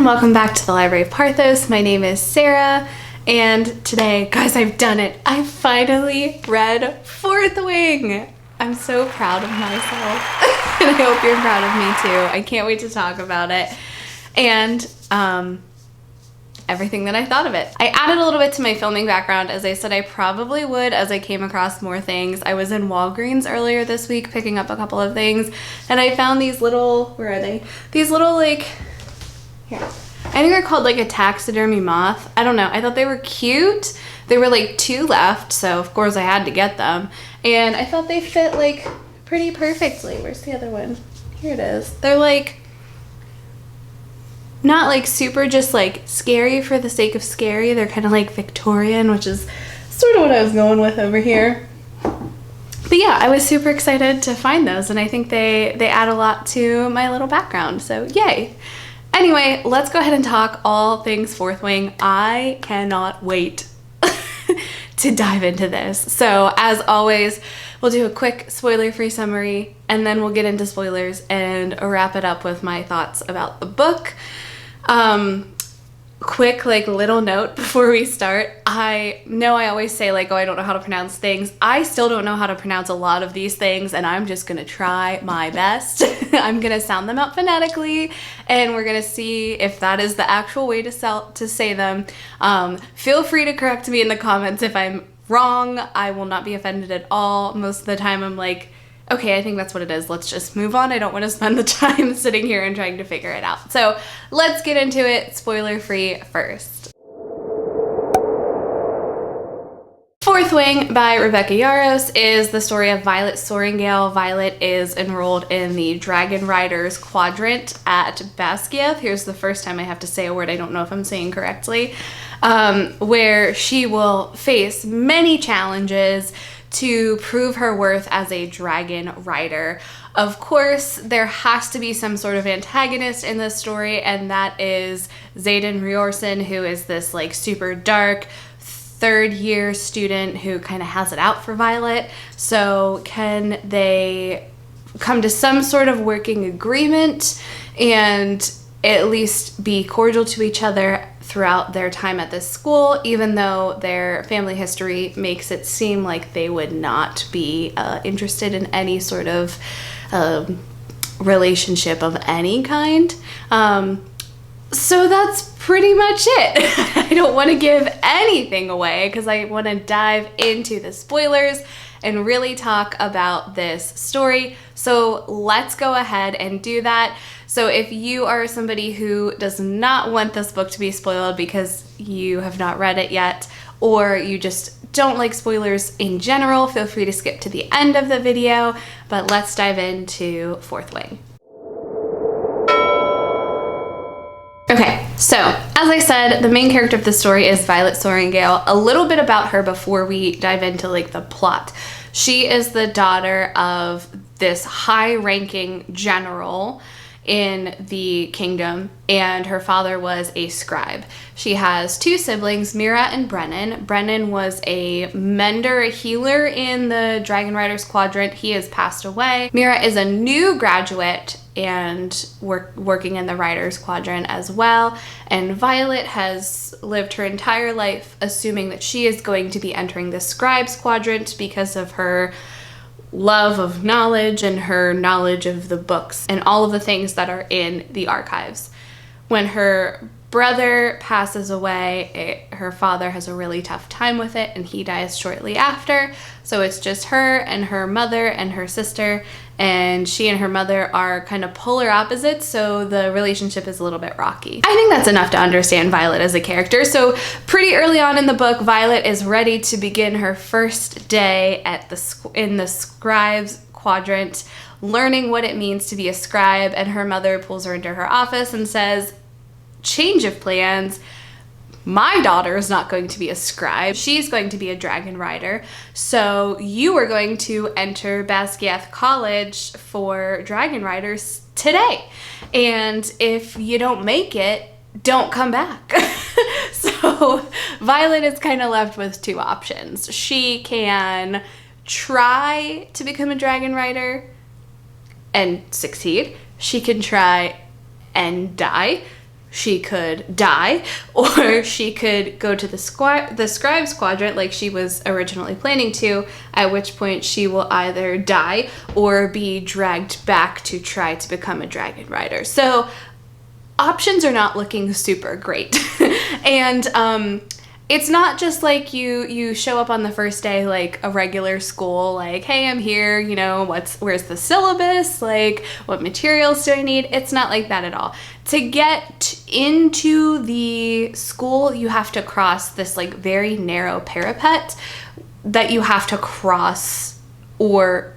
welcome back to the Library of Parthos. My name is Sarah, and today, guys, I've done it. I finally read Fourth Wing. I'm so proud of myself, and I hope you're proud of me too. I can't wait to talk about it, and everything that I thought of it. I added a little bit to my filming background, as I said I probably would as I came across more things. I was in Walgreens earlier this week picking up a couple of things, and I found these little, where are they? These little, like, here. I think they're called like a taxidermy moth. I don't know. I thought they were cute. There were like 2 left, so of course I had to get them. And I thought they fit like pretty perfectly. Where's the other one? Here it is. They're like not like super just like scary for the sake of scary. They're kind of like Victorian, which is sort of what I was going with over here. But yeah, I was super excited to find those, and I think they add a lot to my little background, so yay. Anyway, let's go ahead and talk all things Fourth Wing. I cannot wait to dive into this. So as always, we'll do a quick spoiler-free summary, and then we'll get into spoilers and wrap it up with my thoughts about the book. Quick like little note before we start. I know I always say like, oh, I don't know how to pronounce things. I still don't know how to pronounce a lot of these things, and I'm just gonna try my best. I'm gonna sound them out phonetically, and we're gonna see if that is the actual way to say them. Feel free to correct me in the comments if I'm wrong. I will not be offended at all. Most of the time I'm like, okay, I think that's what it is. Let's just move on. I don't want to spend the time sitting here and trying to figure it out. So let's get into it, spoiler-free first. Fourth Wing by Rebecca Yarros is the story of Violet Sorrengail. Violet is enrolled in the Dragon Riders Quadrant at Basgiath. Here's the first time I have to say a word I don't know if I'm saying correctly, where she will face many challenges to prove her worth as a dragon rider. Of course, there has to be some sort of antagonist in this story, and that is Xaden Riorson, who is this like super dark third-year student who kind of has it out for Violet. So can they come to some sort of working agreement and at least be cordial to each other throughout their time at this school, even though their family history makes it seem like they would not be interested in any sort of relationship of any kind. So that's pretty much it. I don't want to give anything away because I want to dive into the spoilers and really talk about this story. So let's go ahead and do that. So if you are somebody who does not want this book to be spoiled because you have not read it yet, or you just don't like spoilers in general, feel free to skip to the end of the video, but let's dive into Fourth Wing. Okay, so as I said, the main character of the story is Violet Sorrengail. A little bit about her before we dive into like the plot. She is the daughter of this high-ranking general in the kingdom, and her father was a scribe. She has 2 siblings, Mira and Brennan. Brennan was a mender, a healer in the Dragon Riders Quadrant. He has passed away. Mira is a new graduate and working in the Riders Quadrant as well. And Violet has lived her entire life assuming that she is going to be entering the Scribes Quadrant because of her love of knowledge and her knowledge of the books and all of the things that are in the archives. When her brother passes away, her father has a really tough time with it, and he dies shortly after. So it's just her and her mother and her sister, and she and her mother are kind of polar opposites, so the relationship is a little bit rocky. I think that's enough to understand Violet as a character. So pretty early on in the book, Violet is ready to begin her first day at in the Scribes Quadrant, learning what it means to be a scribe, and her mother pulls her into her office and says, change of plans. My daughter is not going to be a scribe. She's going to be a dragon rider. So you are going to enter Basgiath College for dragon riders today. And if you don't make it, don't come back. So Violet is kind of left with 2 options. She can try to become a dragon rider and succeed. She can try and die. she could die, or she could go to the scribes quadrant like she was originally planning to, at which point she will either die or be dragged back to try to become a dragon rider. So options are not looking super great. And it's not just like you show up on the first day like a regular school, like, hey, I'm here, you know, where's the syllabus, like what materials do I need? It's not like that at all. To get into the school, you have to cross this like very narrow parapet that you have to cross or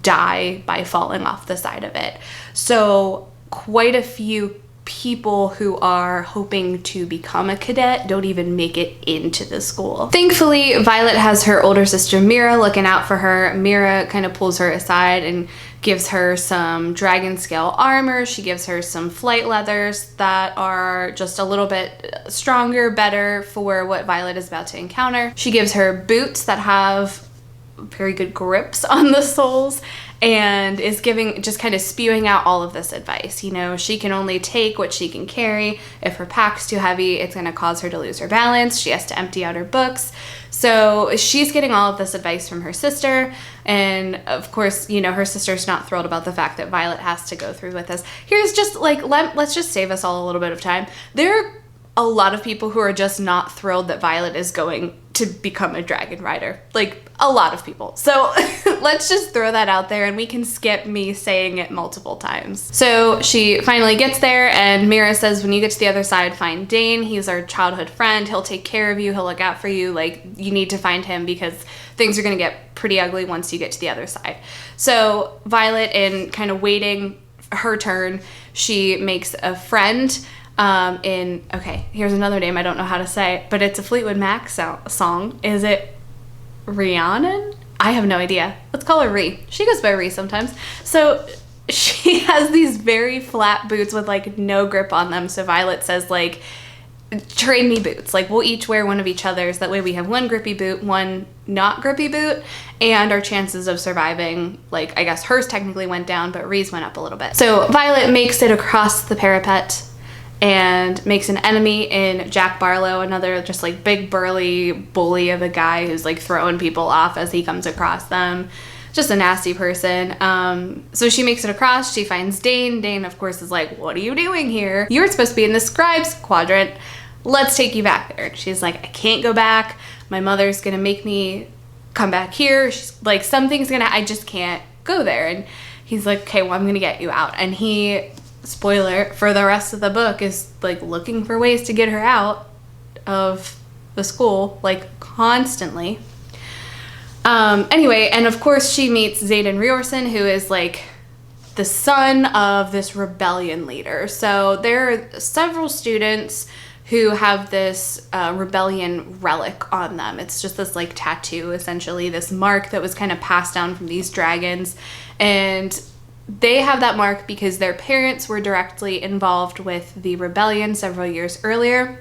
die by falling off the side of it. So quite a few people who are hoping to become a cadet don't even make it into the school. Thankfully, Violet has her older sister Mira looking out for her. Mira kind of pulls her aside and gives her some dragon scale armor. She gives her some flight leathers that are just a little bit stronger, better for what Violet is about to encounter. She gives her boots that have very good grips on the soles, and is just kind of spewing out all of this advice. You know, she can only take what she can carry. If her pack's too heavy, it's going to cause her to lose her balance. She has to empty out her books. So she's getting all of this advice from her sister. And of course, you know, her sister's not thrilled about the fact that Violet has to go through with this. Here's just like, let's just save us all a little bit of time. There are a lot of people who are just not thrilled that Violet is going to become a dragon rider. Like, a lot of people. So let's just throw that out there and we can skip me saying it multiple times. So she finally gets there and Mira says, when you get to the other side, find Dane. He's our childhood friend. He'll take care of you. He'll look out for you. Like, you need to find him because things are going to get pretty ugly once you get to the other side. So Violet, in kind of waiting her turn, she makes a friend okay, here's another name I don't know how to say, but it's a Fleetwood Mac song. Is it Rhiannon? I have no idea. Let's call her Rhi. She goes by Rhi sometimes. So she has these very flat boots with like no grip on them. So Violet says like, trade me boots. Like, we'll each wear one of each other's. That way we have one grippy boot, one not grippy boot, and our chances of surviving, like, I guess hers technically went down, but Rhi's went up a little bit. So Violet makes it across the parapet and makes an enemy in Jack Barlow, another just like big burly bully of a guy who's like throwing people off as he comes across them. Just a nasty person. So she makes it across, she finds Dane. Dane, of course, is like, what are you doing here? You're supposed to be in the scribes quadrant. Let's take you back there. She's like, I can't go back. My mother's gonna make me come back here. She's like, I just can't go there. And he's like, okay, well, I'm gonna get you out. And he, spoiler for the rest of the book, is like looking for ways to get her out of the school, like constantly. Anyway, and of course she meets Xaden Riorson, who is like the son of this rebellion leader. So there are several students who have this rebellion relic on them. It's just this like tattoo, essentially, this mark that was kind of passed down from these dragons. And they have that mark because their parents were directly involved with the rebellion several years earlier.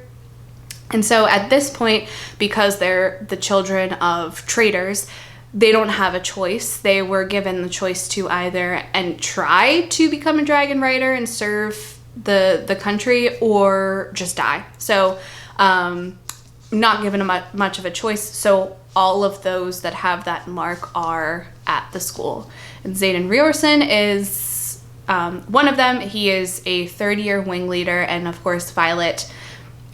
And so at this point, because they're the children of traitors, they don't have a choice. They were given the choice to either try to become a dragon rider and serve the country, or just die. So not given much of a choice. So all of those that have that mark are at the school. And Xaden Riorson is one of them. He is a third-year wing leader, and of course Violet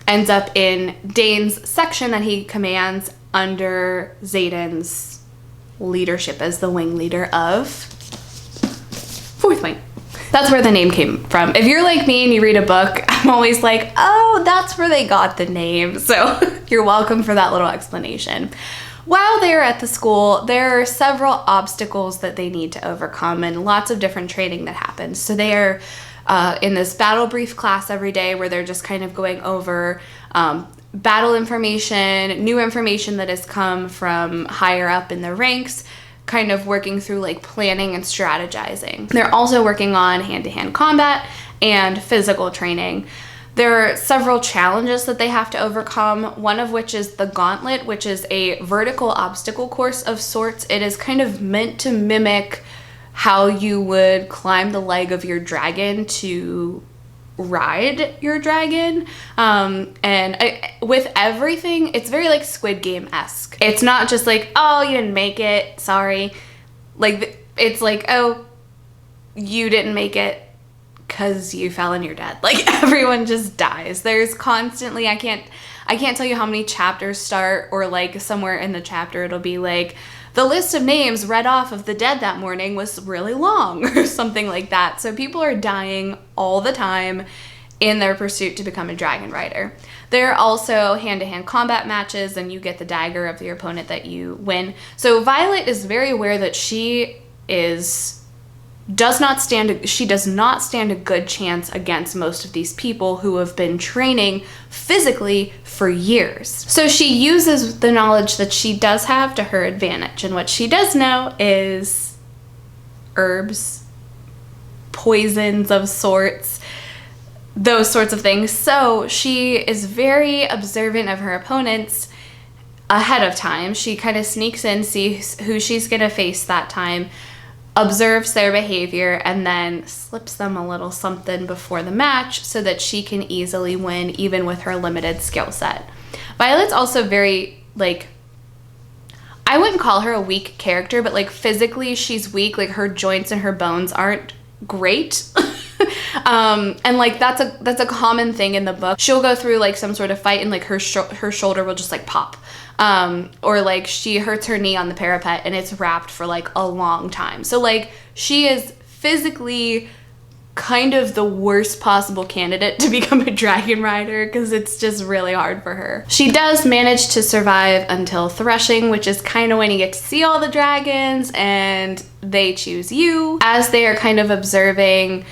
ends up in Dane's section that he commands under Xaden's leadership as the wing leader of 4th Wing. That's where the name came from. If you're like me and you read a book, I'm always like, oh, that's where they got the name. So you're welcome for that little explanation. While they're at the school, there are several obstacles that they need to overcome and lots of different training that happens. So they are in this battle brief class every day where they're just kind of going over battle information, new information that has come from higher up in the ranks, kind of working through like planning and strategizing. They're also working on hand-to-hand combat and physical training. There are several challenges that they have to overcome, one of which is the Gauntlet, which is a vertical obstacle course of sorts. It is kind of meant to mimic how you would climb the leg of your dragon to ride your dragon. With everything, it's very like Squid Game-esque. It's not just like, oh, you didn't make it, sorry. Like, it's like, oh, you didn't make it because you fell and you're dead. Like, everyone just dies. There's constantly, I can't tell you how many chapters start, or like somewhere in the chapter it'll be like, the list of names read off of the dead that morning was really long, or something like that. So people are dying all the time in their pursuit to become a dragon rider. There are also hand-to-hand combat matches, and you get the dagger of your opponent that you win. So Violet is very aware that she does not stand a good chance against most of these people who have been training physically for years. So she uses the knowledge that she does have to her advantage, and what she does know is herbs, poisons of sorts, those sorts of things. So she is very observant of her opponents ahead of time. She kind of sneaks in, sees who she's gonna face that time, observes their behavior, and then slips them a little something before the match so that she can easily win even with her limited skill set. Violet's also very, like, I wouldn't call her a weak character, but like physically she's weak. Like, her joints and her bones aren't great. And like that's a common thing in the book. She'll go through like some sort of fight and like her shoulder will just like pop. Or like she hurts her knee on the parapet and it's wrapped for like a long time. So like she is physically kind of the worst possible candidate to become a dragon rider because it's just really hard for her. She does manage to survive until threshing, which is kind of when you get to see all the dragons and they choose you. As they are kind of observing,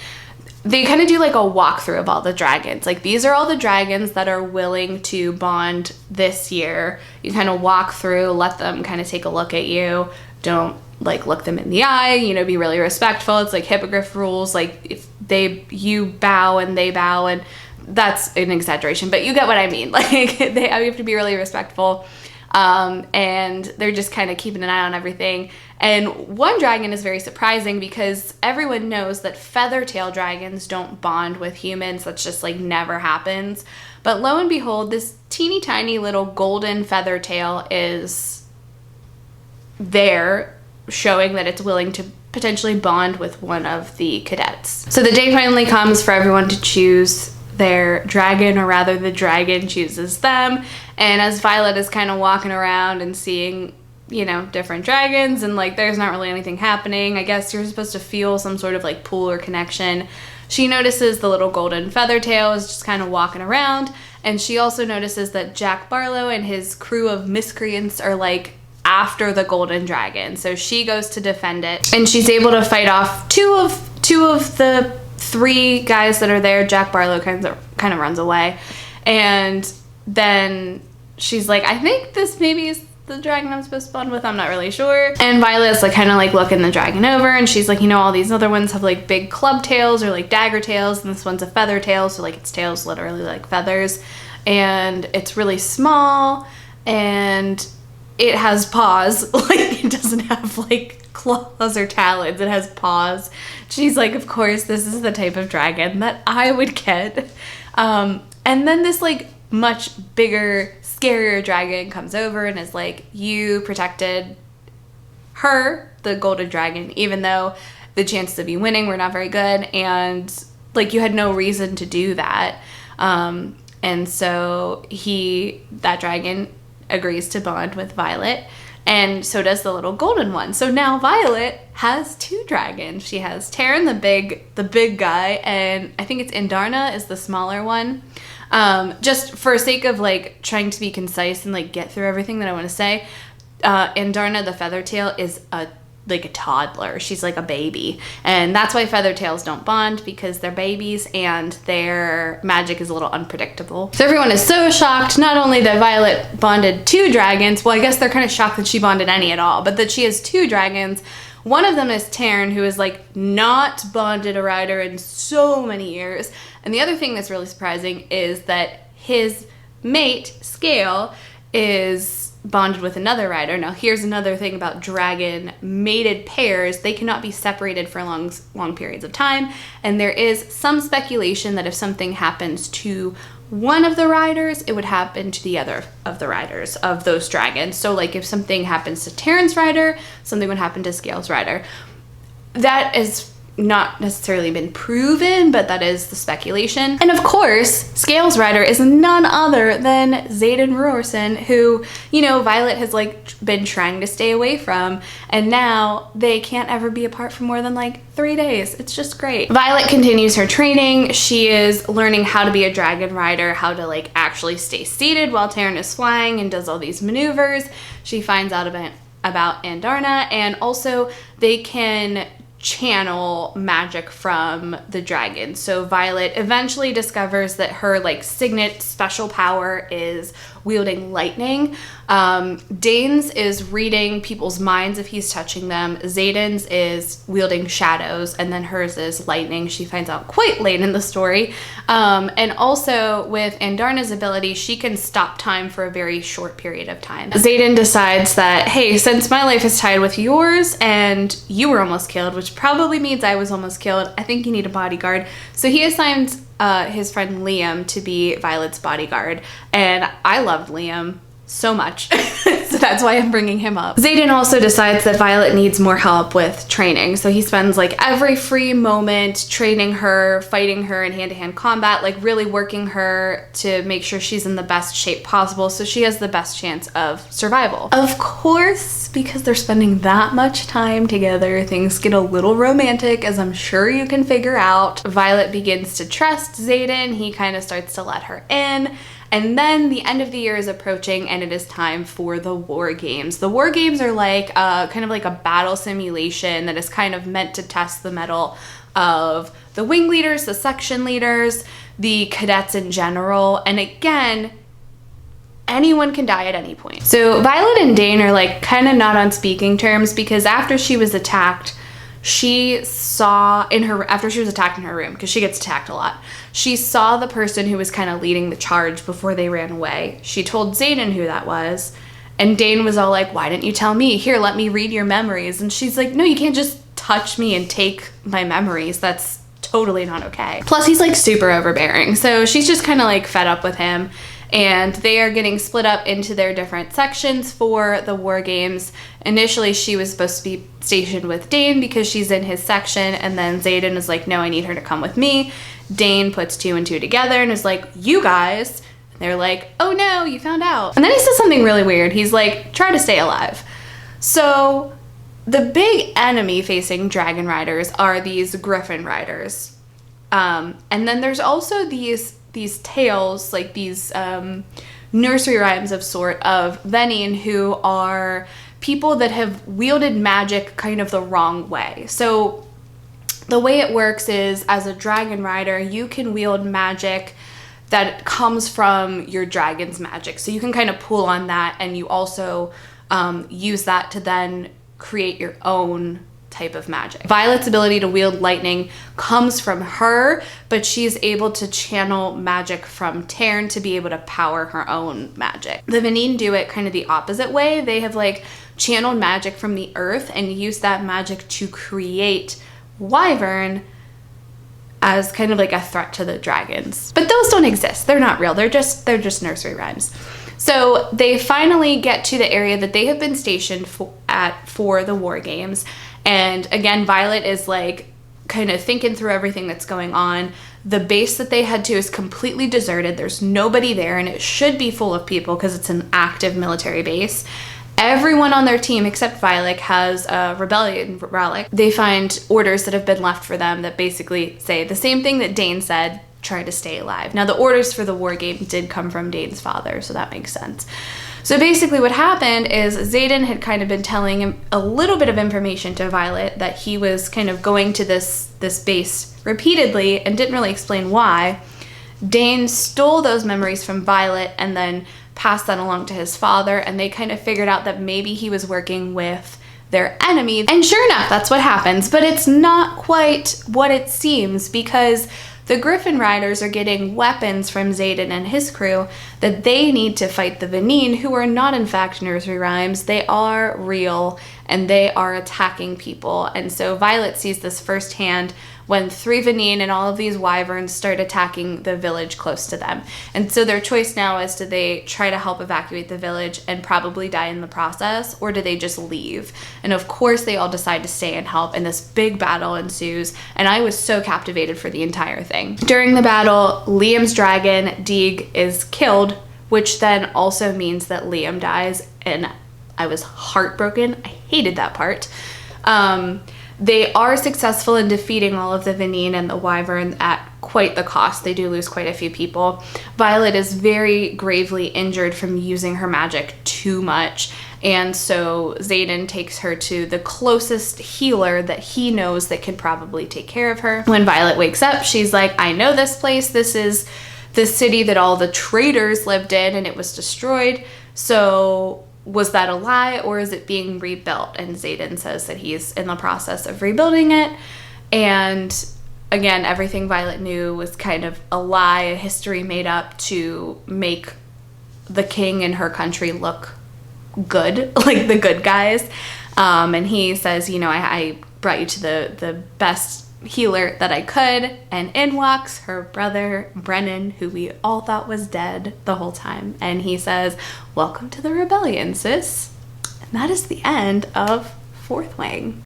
they kind of do like a walkthrough of all the dragons. Like, these are all the dragons that are willing to bond this year. You kind of walk through, let them kind of take a look at you. Don't like look them in the eye, you know, be really respectful. It's like hippogriff rules. Like, if you bow and they bow, and that's an exaggeration, but you get what I mean. Like, you have to be really respectful. And they're just kind of keeping an eye on everything. And one dragon is very surprising because everyone knows that feather-tail dragons don't bond with humans. That's just like never happens. But lo and behold, this teeny tiny little golden feather-tail is there, showing that it's willing to potentially bond with one of the cadets. So the day finally comes for everyone to choose their dragon, or rather the dragon chooses them. And as Violet is kind of walking around and seeing, you know, different dragons, and like there's not really anything happening, I guess you're supposed to feel some sort of like pull or connection, she notices the little golden feathertail is just kind of walking around. And she also notices that Jack Barlow and his crew of miscreants are like after the golden dragon. So she goes to defend it, and she's able to fight off two of the three guys that are there. Jack Barlow kind of runs away, and then she's like, I think this maybe is the dragon I'm supposed to bond with, I'm not really sure. And Violet's like kind of like looking the dragon over, and she's like, you know, all these other ones have like big club tails or like dagger tails, and this one's a feather tail, so like its tail's literally like feathers, and it's really small, and it has paws. Like, it doesn't have like claws or talons, it has paws. She's like, of course, this is the type of dragon that I would get. And then this like much bigger, scarier dragon comes over and is like, you protected her, the golden dragon, even though the chances of you winning were not very good, and like you had no reason to do that. And so that dragon agrees to bond with Violet, and so does the little golden one. So now Violet has two dragons. She has Terran, the big guy, and I think it's Indarna is the smaller one. Just for sake of like trying to be concise and like get through everything that I want to say, Indarna the feathertail is a toddler. She's like a baby, and that's why feathertails don't bond, because they're babies and their magic is a little unpredictable. So everyone is so shocked, not only that Violet bonded two dragons, well, I guess they're kind of shocked that she bonded any at all, but that she has two dragons. One of them is Terran, who is like not bonded a rider in so many years. And the other thing that's really surprising is that his mate, Scale, is bonded with another rider. Now here's another thing about dragon mated pairs. They cannot be separated for long periods of time. And there is some speculation that if something happens to one of the riders, it would happen to the other of the riders of those dragons. So like if something happens to Terran's rider, something would happen to Scale's rider. That is not necessarily been proven, but that is the speculation. And of course, Scale's rider is none other than Xaden Rorson, who, you know, Violet has like been trying to stay away from, and now they can't ever be apart for more than like 3 days. It's just great. Violet continues her training. She is learning how to be a dragon rider, how to like actually stay seated while Terran is flying and does all these maneuvers. She finds out about Andarna, and also they can channel magic from the dragon. So Violet eventually discovers that her like signet special power is wielding lightning. Dane's is reading people's minds if he's touching them. Xaden's is wielding shadows, and then hers is lightning. She finds out quite late in the story. And also with Andarna's ability, she can stop time for a very short period of time. Xaden decides that, hey, since my life is tied with yours and you were almost killed, which probably means I was almost killed, I think you need a bodyguard. So he assigns his friend Liam to be Violet's bodyguard, and I loved Liam so much. So that's why I'm bringing him up. Xaden also decides that Violet needs more help with training, so he spends like every free moment training her, fighting her in hand-to-hand combat, like really working her to make sure she's in the best shape possible so she has the best chance of survival. Of course, because they're spending that much time together, things get a little romantic, as I'm sure you can figure out. Violet begins to trust Xaden. He kind of starts to let her in. And then the end of the year is approaching, and it is time for the war games. The war games are like kind of like a battle simulation that is kind of meant to test the mettle of the wing leaders, the section leaders, the cadets in general. And again, anyone can die at any point. So Violet and Dane are like kind of not on speaking terms, because after she was attacked, after she was attacked in her room, because she gets attacked a lot, she saw the person who was kind of leading the charge before they ran away. She told Xaden who that was, and Dane was all like, why didn't you tell me? Here, let me read your memories. And she's like, no, you can't just touch me and take my memories. That's totally not okay. Plus, he's like super overbearing. So she's just kind of like fed up with him. And they are getting split up into their different sections for the war games. Initially, she was supposed to be stationed with Dane because she's in his section, and then Xaden is like, no, I need her to come with me. Dane puts 2 and 2 together and is like, you guys. And they're like, oh no, you found out. And then he says something really weird. He's like, try to stay alive. So the big enemy facing dragon riders are these griffin riders. And then there's also these tales, like these nursery rhymes of sort of Veneen, who are people that have wielded magic kind of the wrong way. So the way it works is, as a dragon rider, you can wield magic that comes from your dragon's magic. So you can kind of pull on that, and you also use that to then create your own type of magic. Violet's ability to wield lightning comes from her, but she's able to channel magic from Terran to be able to power her own magic. The Veneen do it kind of the opposite way. They have like channeled magic from the earth and use that magic to create Wyvern as kind of like a threat to the dragons. But those don't exist. They're not real. They're just nursery rhymes. So they finally get to the area that they have been stationed for the war games. And again, Violet is like kind of thinking through everything that's going on. The base that they head to is completely deserted. There's nobody there, and it should be full of people because it's an active military base. Everyone on their team except Violet has a rebellion relic. They find orders that have been left for them that basically say the same thing that Dane said, try to stay alive. Now, the orders for the war game did come from Dane's father, so that makes sense. So basically what happened is Xaden had kind of been telling him a little bit of information to Violet that he was kind of going to this base repeatedly and didn't really explain why. Dane stole those memories from Violet and then passed that along to his father, and they kind of figured out that maybe he was working with their enemy. And sure enough, that's what happens, but it's not quite what it seems, because the Griffin Riders are getting weapons from Xaden and his crew that they need to fight the Vaneen, who are not in fact nursery rhymes. They are real and they are attacking people. And so Violet sees this firsthand when 3 Vaneen and all of these wyverns start attacking the village close to them. And so their choice now is, do they try to help evacuate the village and probably die in the process, or do they just leave? And of course they all decide to stay and help, and this big battle ensues, and I was so captivated for the entire thing. During the battle, Liam's dragon, Deeg, is killed, which then also means that Liam dies, and I was heartbroken. I hated that part. They are successful in defeating all of the Vaneen and the wyvern at quite the cost. They do lose quite a few people. Violet is very gravely injured from using her magic too much, and so Xaden takes her to the closest healer that he knows that can probably take care of her. When Violet wakes up, she's like, I know this place. This is the city that all the traitors lived in, and it was destroyed. So was that a lie, or is it being rebuilt? And Xaden says that he's in the process of rebuilding it. And again, everything Violet knew was kind of a lie, a history made up to make the king and her country look good, like the good guys. And he says, you know, I brought you to the best healer that I could, and in walks her brother Brennan, who we all thought was dead the whole time, and he says, welcome to the rebellion, sis. And that is the end of Fourth Wing.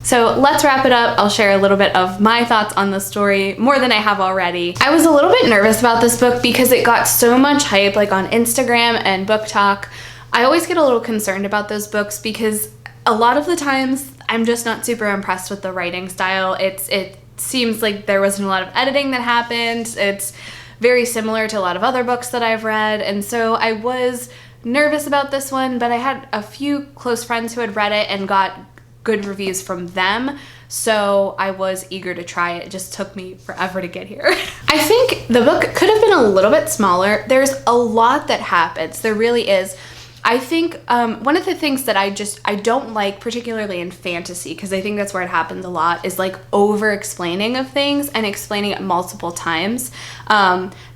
So let's wrap it up. I'll share a little bit of my thoughts on the story, more than I have already. I was a little bit nervous about this book because it got so much hype, like on Instagram and Book Talk. I always get a little concerned about those books because a lot of the times I'm just not super impressed with the writing style. It seems like there wasn't a lot of editing that happened. It's very similar to a lot of other books that I've read, and so I was nervous about this one, but I had a few close friends who had read it and got good reviews from them, so I was eager to try it. It just took me forever to get here. I think the book could have been a little bit smaller. There's a lot that happens. There really is. I think one of the things that I don't like, particularly in fantasy, because I think that's where it happens a lot, is like over-explaining of things and explaining it multiple times.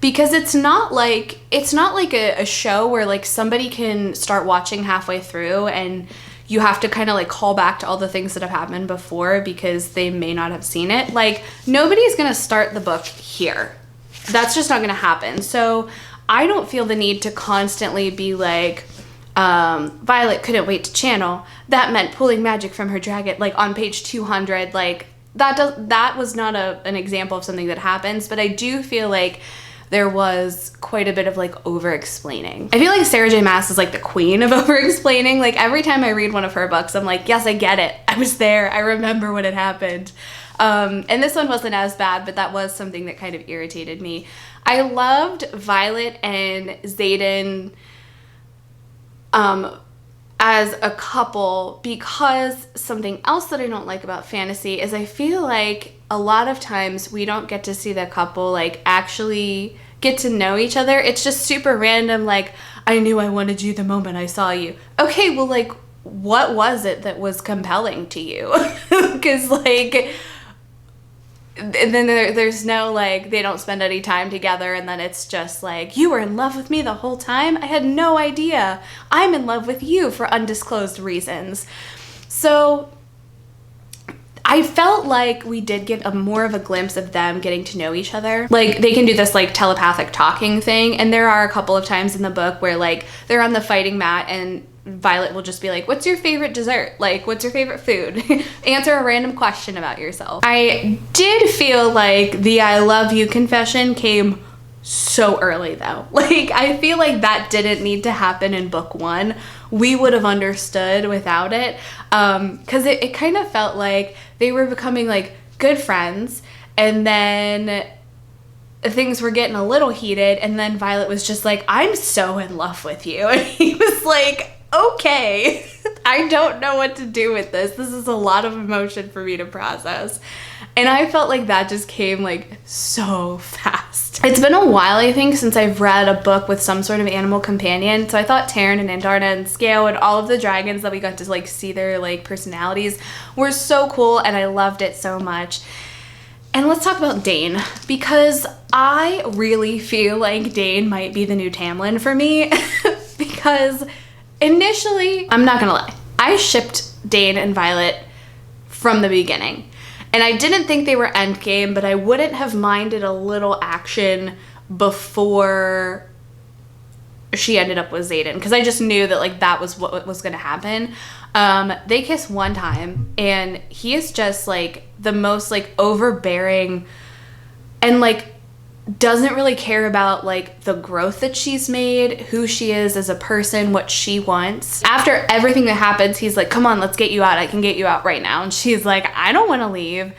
Because it's not like a show where like somebody can start watching halfway through and you have to kind of like call back to all the things that have happened before because they may not have seen it. Like, nobody's gonna start the book here. That's just not gonna happen. So I don't feel the need to constantly be like, Violet couldn't wait to channel. That meant pulling magic from her dragon, like on page 200. Like that was not an example of something that happens, but I do feel like there was quite a bit of like over-explaining. I feel like Sarah J. Maas is like the queen of over-explaining. Like every time I read one of her books, I'm like, yes, I get it. I was there. I remember when it happened. And this one wasn't as bad, but that was something that kind of irritated me. I loved Violet and Xaden as a couple, because something else that I don't like about fantasy is I feel like a lot of times we don't get to see the couple like actually get to know each other. It's just super random, like, I knew I wanted you the moment I saw you. Okay, well, like, what was it that was compelling to you? Because like, and then there's no like, they don't spend any time together, and then it's just like, you were in love with me the whole time? I had no idea. I'm in love with you for undisclosed reasons. So I felt like we did get a more of a glimpse of them getting to know each other. Like, they can do this like telepathic talking thing, and there are a couple of times in the book where like they're on the fighting mat and Violet will just be like, what's your favorite dessert? Like, what's your favorite food? Answer a random question about yourself. I did feel like the I love you confession came so early though. Like, I feel like that didn't need to happen in book one. We would have understood without it. Because it kind of felt like they were becoming like good friends, and then things were getting a little heated, and then Violet was just like, I'm so in love with you. And he was like, okay, I don't know what to do with this. This is a lot of emotion for me to process. And I felt like that just came like so fast. It's been a while, I think, since I've read a book with some sort of animal companion. So I thought Terran and Andarna and Scale and all of the dragons that we got to like see their like personalities were so cool, and I loved it so much. And let's talk about Dane, because I really feel like Dane might be the new Tamlin for me. Because initially, I'm not gonna lie, I shipped Dane and Violet from the beginning. And I didn't think they were endgame, but I wouldn't have minded a little action before she ended up with Xaden, because I just knew that like that was what was going to happen. They kiss one time, and he is just like the most like overbearing and like doesn't really care about like the growth that she's made, who she is as a person, what she wants. After everything that happens, he's like, come on, let's get you out. I can get you out right now. And she's like, I don't want to leave.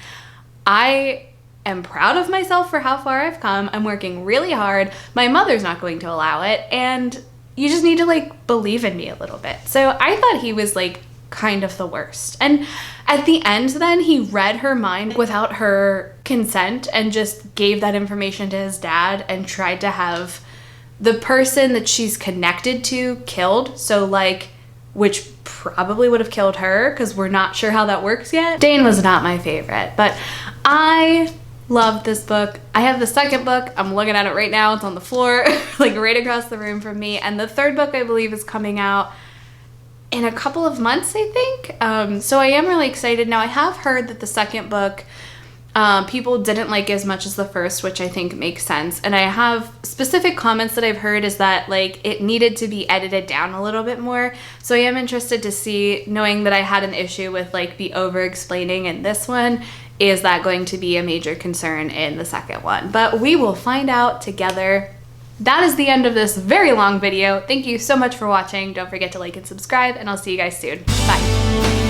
I am proud of myself for how far I've come. I'm working really hard. My mother's not going to allow it. And you just need to like believe in me a little bit. So I thought he was like kind of the worst. And at the end then, he read her mind without her consent and just gave that information to his dad and tried to have the person that she's connected to killed. So like, which probably would have killed her, because we're not sure how that works yet. Dane was not my favorite, but I loved this book. I have the second book. I'm looking at it right now. It's on the floor, like right across the room from me. And the third book, I believe, is coming out in a couple of months, I think. So I am really excited. Now, I have heard that the second book people didn't like as much as the first, which I think makes sense. And I have specific comments that I've heard is that like it needed to be edited down a little bit more. So I am interested to see, knowing that I had an issue with like the over explaining in this one, is that going to be a major concern in the second one? But we will find out together. That is the end of this very long video. Thank you so much for watching. Don't forget to like and subscribe, and I'll see you guys soon. Bye.